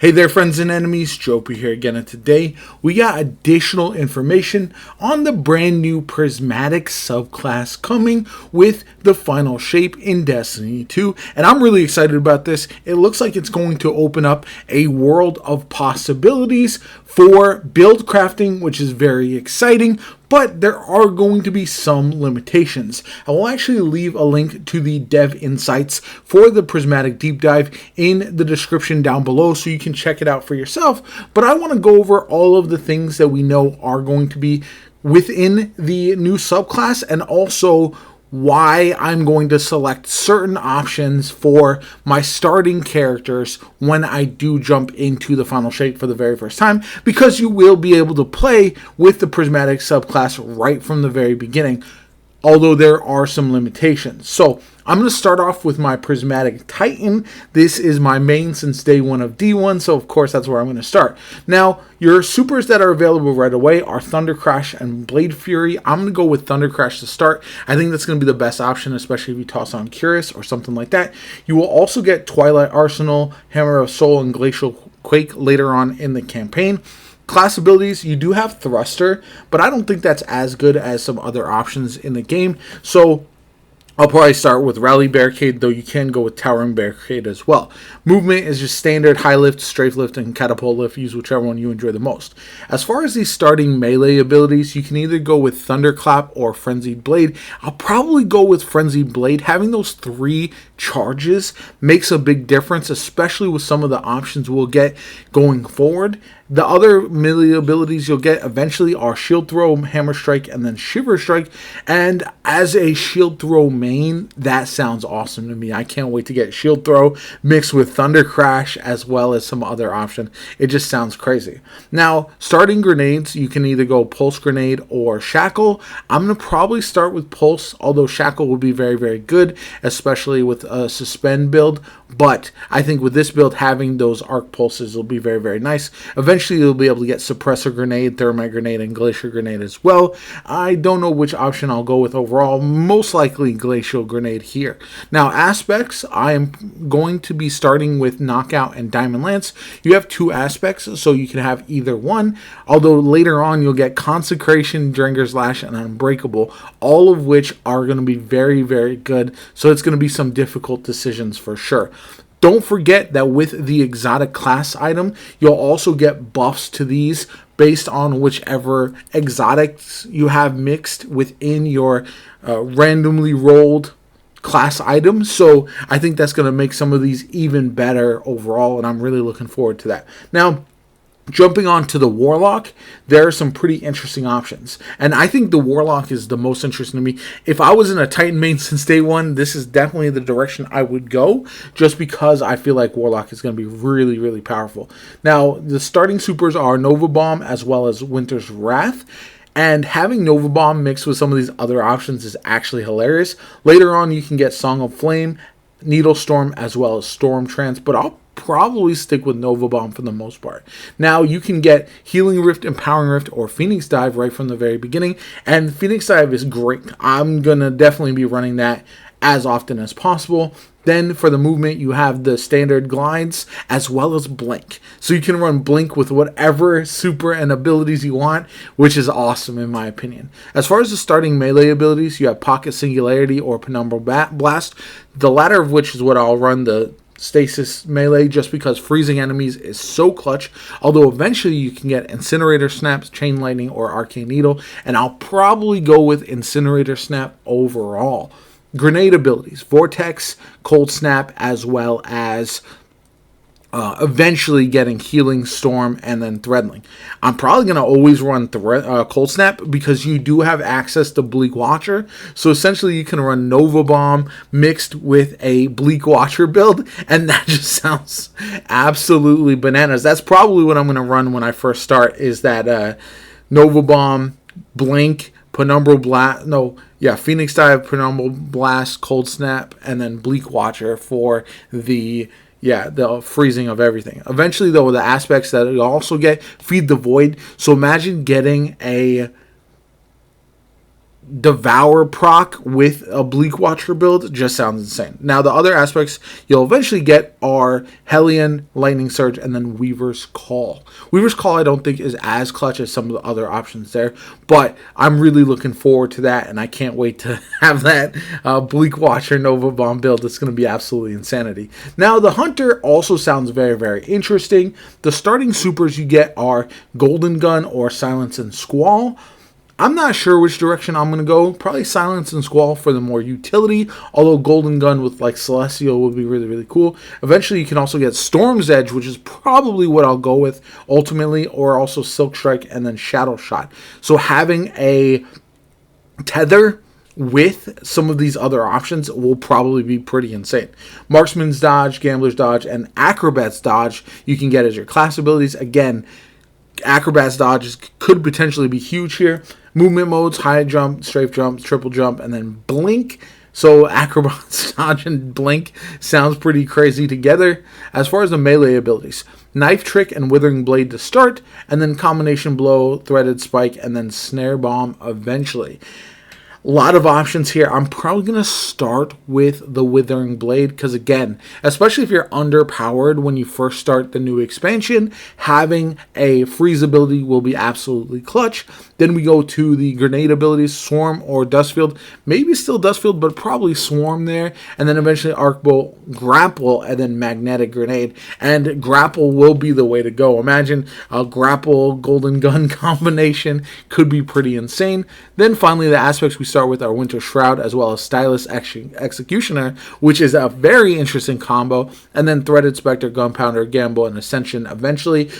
Hey there, friends and enemies, JoPaWrites here again, and today we got additional information on the brand new Prismatic Subclass coming with the final shape in Destiny 2, and I'm really excited about this. It looks like it's going to open up a world of possibilities for build crafting, which is very exciting, but there are going to be some limitations. I will actually leave a link to the dev insights for the Prismatic Deep Dive in the description down below so you can check it out for yourself. But I want to go over all of the things that we know are going to be within the new subclass, and also why I'm going to select certain options for my starting characters when I do jump into the final shape for the very first time, because you will be able to play with the Prismatic subclass right from the very beginning, although there are some limitations. So I'm going to start off with my Prismatic Titan. This is my main since day one of D1, so of course that's where I'm going to start. Now, your supers that are available right away are Thunder Crash and Blade Fury. I'm going to go with Thunder Crash to start. I think that's going to be the best option, especially if you toss on Curious or something like that. You will also get Twilight Arsenal, Hammer of Soul, and Glacial Quake later on in the campaign. Class abilities, you do have Thruster, but I don't think that's as good as some other options in the game. So I'll probably start with Rally Barricade, though you can go with Towering Barricade as well. Movement is just standard High Lift, Strafe Lift, and Catapult Lift. Use whichever one you enjoy the most. As far as these starting melee abilities, you can either go with Thunderclap or Frenzied Blade. I'll probably go with Frenzied Blade. Having those 3 charges makes a big difference, especially with some of the options we'll get going forward. The other melee abilities you'll get eventually are Shield Throw, Hammer Strike, and then Shiver Strike. And as a Shield Throw main, that sounds awesome to me. I can't wait to get Shield Throw mixed with Thunder Crash as well as some other option. It just sounds crazy. Now, starting grenades, you can either go Pulse Grenade or Shackle. I'm going to probably start with Pulse, although Shackle will be very, very good, especially with a Suspend build. But I think with this build, having those Arc Pulses will be very, very nice. Eventually, you'll be able to get Suppressor Grenade, Thermite Grenade, and Glacier Grenade as well. I don't know which option I'll go with overall. Most likely Glacial Grenade here. Now, aspects, I am going to be starting with Knockout and Diamond Lance. You have 2 aspects, so you can have either one. Although later on, you'll get Consecration, Drinker's Lash, and Unbreakable, all of which are going to be very, very good. So it's going to be some difficult decisions for sure. Don't forget that with the exotic class item, you'll also get buffs to these based on whichever exotics you have mixed within your randomly rolled class items. So I think that's going to make some of these even better overall, and I'm really looking forward to that. Now, jumping on to the Warlock, there are some pretty interesting options. And I think the Warlock is the most interesting to me. If I was in a Titan main since day one, this is definitely the direction I would go, just because I feel like Warlock is going to be really, really powerful. Now, the starting supers are Nova Bomb as well as Winter's Wrath. And having Nova Bomb mixed with some of these other options is actually hilarious. Later on, you can get Song of Flame, Needle Storm, as well as Storm Trance, but I'll probably stick with Nova Bomb for the most part. Now, you can get Healing Rift, Empowering Rift, or Phoenix Dive right from the very beginning, and Phoenix Dive is great. I'm going to definitely be running that as often as possible. Then for the movement, you have the standard glides as well as blink. So you can run blink with whatever super and abilities you want, which is awesome in my opinion. As far as the starting melee abilities, you have Pocket Singularity or Penumbral Blast, the latter of which is what I'll run the Stasis melee, just because freezing enemies is so clutch. Although eventually you can get Incinerator Snaps, Chain Lightning, or Arcane Needle, and I'll probably go with Incinerator Snap overall. Grenade abilities, Vortex, Cold Snap, as well as eventually getting Healing Storm and then Threadling. I'm probably going to always run Cold Snap because you do have access to Bleak Watcher. So essentially you can run Nova Bomb mixed with a Bleak Watcher build, and that just sounds absolutely bananas. That's probably what I'm going to run when I first start, is that Nova Bomb, Blink, Penumbral Blast, Phoenix Dive, Penumbral Blast, Cold Snap, and then Bleak Watcher for the freezing of everything. Eventually, though, the aspects that you also get, Feed the Void. So imagine getting a Devour proc with a Bleak Watcher build just sounds insane. Now, the other aspects you'll eventually get are Hellion, Lightning Surge, and then Weaver's Call. Weaver's Call I don't think is as clutch as some of the other options there, but I'm really looking forward to that, and I can't wait to have that Bleak Watcher Nova Bomb build. It's going to be absolutely insanity. Now, the Hunter also sounds very, very interesting. The starting supers you get are Golden Gun or Silence and Squall. I'm not sure which direction I'm going to go. Probably Silence and Squall for the more utility, although Golden Gun with like Celestial would be really, really cool. Eventually, you can also get Storm's Edge, which is probably what I'll go with ultimately, or also Silk Strike and then Shadow Shot. So having a tether with some of these other options will probably be pretty insane. Marksman's Dodge, Gambler's Dodge, and Acrobat's Dodge you can get as your class abilities. Again, Acrobat's Dodge could potentially be huge here. Movement modes, high jump, strafe jump, triple jump, and then blink. So Acrobat's Dodge and blink sounds pretty crazy together. As far as the melee abilities, Knife Trick and Withering Blade to start, and then Combination Blow, Threaded Spike, and then Snare Bomb eventually. A lot of options here. I'm probably going to start with the Withering Blade because, again, especially if you're underpowered when you first start the new expansion, having a freeze ability will be absolutely clutch. Then we go to the grenade abilities, Swarm or Dustfield. Maybe still Dustfield, but probably Swarm there. And then eventually Arc Bolt, Grapple, and then Magnetic Grenade. And Grapple will be the way to go. Imagine a Grapple Golden Gun combination. Could be pretty insane. Then finally, the aspects we start with our Winter Shroud as well as Stylus Executioner, which is a very interesting combo, and then Threaded Spectre, Gunpowder, Gamble, and Ascension eventually.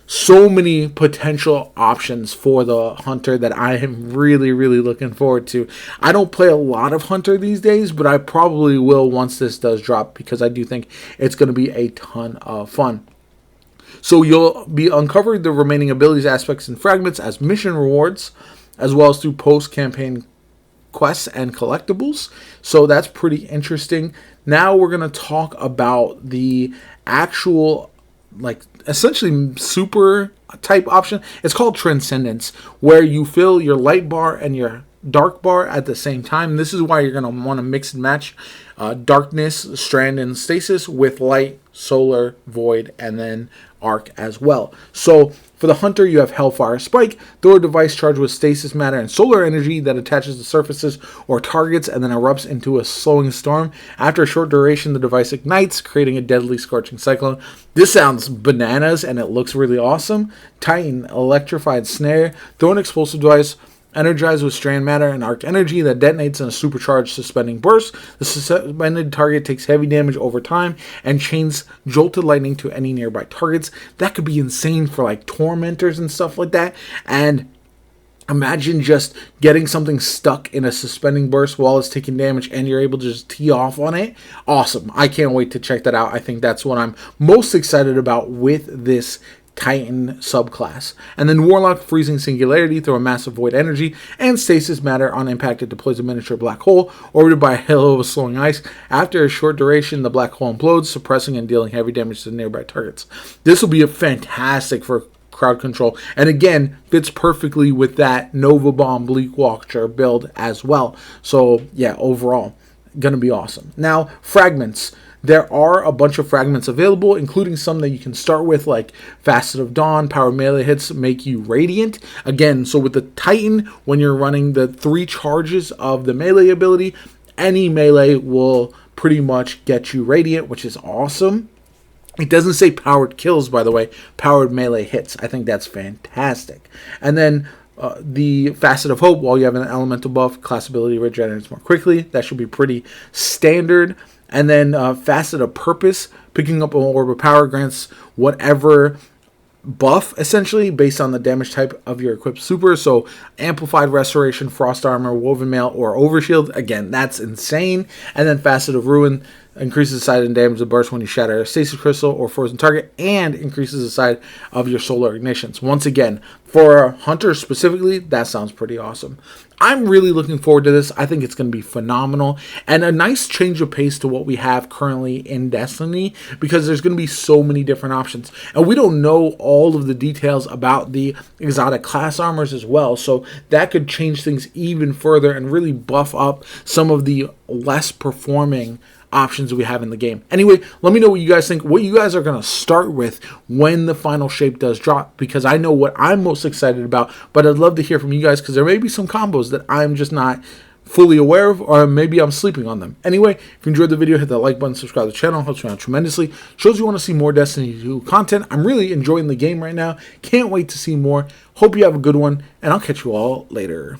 So many potential options for the Hunter that I am really, really looking forward to. I don't play a lot of Hunter these days, but I probably will once this does drop because I do think it's going to be a ton of fun. So you'll be uncovering the remaining abilities, aspects, and fragments as mission rewards, as well as through post-campaign quests and collectibles. So that's pretty interesting. Now we're going to talk about the actual, like, essentially super type option. It's called Transcendence, where you fill your light bar and your dark bar at the same time. This is why you're going to want to mix and match darkness, strand, and stasis with light, solar, void, and then arc as well. So for the Hunter, you have Hellfire Spike, throw a device charged with stasis matter and solar energy that attaches to surfaces or targets and then erupts into a slowing storm. After a short duration, the device ignites, creating a deadly scorching cyclone. This sounds bananas and it looks really awesome. Titan, Electrified Snare, throw an explosive device energized with strand matter and arc energy that detonates in a supercharged suspending burst. The suspended target takes heavy damage over time and chains jolted lightning to any nearby targets. That could be insane for like tormentors and stuff like that. And imagine just getting something stuck in a suspending burst while it's taking damage and you're able to just tee off on it. Awesome. I can't wait to check that out. I think that's what I'm most excited about with this Titan subclass. And then Warlock, Freezing Singularity, throw a massive void energy and stasis matter on impact. It deploys a miniature black hole orbited by a halo of slowing ice. After a short duration, the black hole implodes, suppressing and dealing heavy damage to nearby targets. This will be a fantastic for crowd control, and again fits perfectly with that Nova Bomb Bleak Watcher build as well. So yeah, overall gonna be awesome. Now, fragments. There are a bunch of fragments available, including some that you can start with, like Facet of Dawn, power melee hits make you radiant. Again, so with the Titan, when you're running the 3 charges of the melee ability, any melee will pretty much get you radiant, which is awesome. It doesn't say powered kills, by the way, powered melee hits. I think that's fantastic. And then the Facet of Hope, while you have an elemental buff, class ability regenerates more quickly. That should be pretty standard. And then Facet of Purpose, picking up an orb of power grants whatever buff, essentially, based on the damage type of your equipped super. So Amplified Restoration, Frost Armor, Woven Mail, or Overshield. Again, that's insane. And then Facet of Ruin, increases the size and damage of burst when you shatter a stasis crystal or frozen target, and increases the size of your solar ignitions. Once again, for a hunter specifically, that sounds pretty awesome. I'm really looking forward to this. I think it's going to be phenomenal and a nice change of pace to what we have currently in Destiny, because there's going to be so many different options. And we don't know all of the details about the exotic class armors as well, so that could change things even further and really buff up some of the less performing options we have in the game. Anyway, let me know what you guys think, what you guys are going to start with when the final shape does drop, because I know what I'm most excited about, but I'd love to hear from you guys, because there may be some combos that I'm just not fully aware of, or maybe I'm sleeping on them. Anyway, if you enjoyed the video, hit that like button, subscribe to the channel, helps me out tremendously, shows you want to see more Destiny 2 content. I'm really enjoying the game right now, can't wait to see more. Hope you have a good one, and I'll catch you all later.